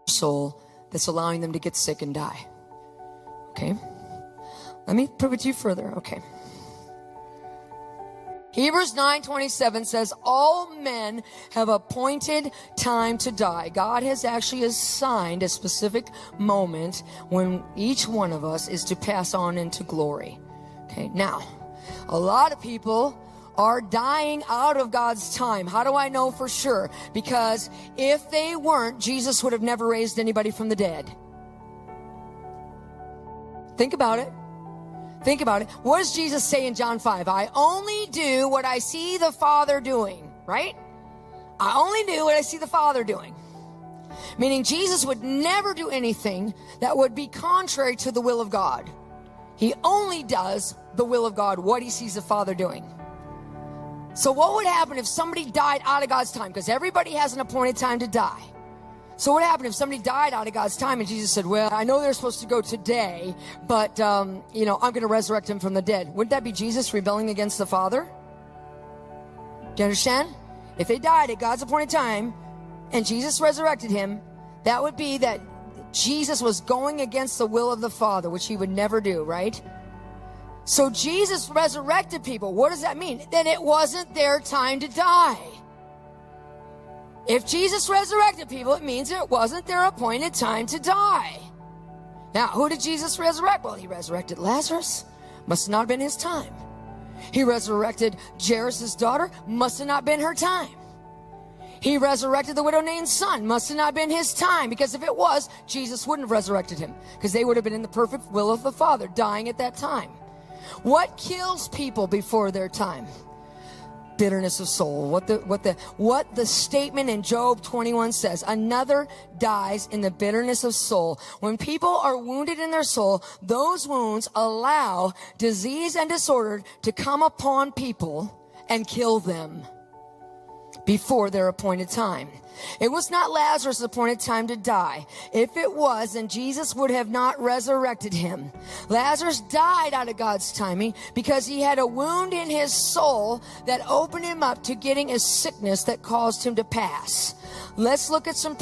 soul that's allowing them to get sick and die. Okay? Let me prove it to you further. Okay. Hebrews 9:27 says, all men have appointed time to die. God has actually assigned a specific moment when each one of us is to pass on into glory. Okay, now, a lot of people are dying out of God's time. How do I know for sure? Because if they weren't, Jesus would have never raised anybody from the dead. Think about it. Think about it. What does Jesus say in John 5? I only do what I see the Father doing, right? I only do what I see the Father doing. Meaning Jesus would never do anything that would be contrary to the will of God. He only does the will of God, what he sees the Father doing. So what would happen if somebody died out of God's time? Because everybody has an appointed time to die. So what happened if somebody died out of God's time and Jesus said, well, I know they're supposed to go today, but, I'm going to resurrect him from the dead. Wouldn't that be Jesus rebelling against the Father? Do you understand? If they died at God's appointed time and Jesus resurrected him, that would be that Jesus was going against the will of the Father, which he would never do, right? So Jesus resurrected people. What does that mean? Then it wasn't their time to die. If Jesus resurrected people, it means it wasn't their appointed time to die. Now, who did Jesus resurrect? Well, he resurrected Lazarus. Must not have been his time. He resurrected Jairus' daughter. Must have not been her time. He resurrected the widow Nain's son. Must have not been his time. Because if it was, Jesus wouldn't have resurrected him. Because they would have been in the perfect will of the Father, dying at that time. What kills people before their time? Bitterness of soul. What the statement in Job 21 says, another dies in the bitterness of soul. When people are wounded in their soul, those wounds allow disease and disorder to come upon people and kill them before their appointed time. It was not Lazarus' appointed time to die. If it was, then Jesus would have not resurrected him. Lazarus died out of God's timing because he had a wound in his soul that opened him up to getting a sickness that caused him to pass. Let's look at some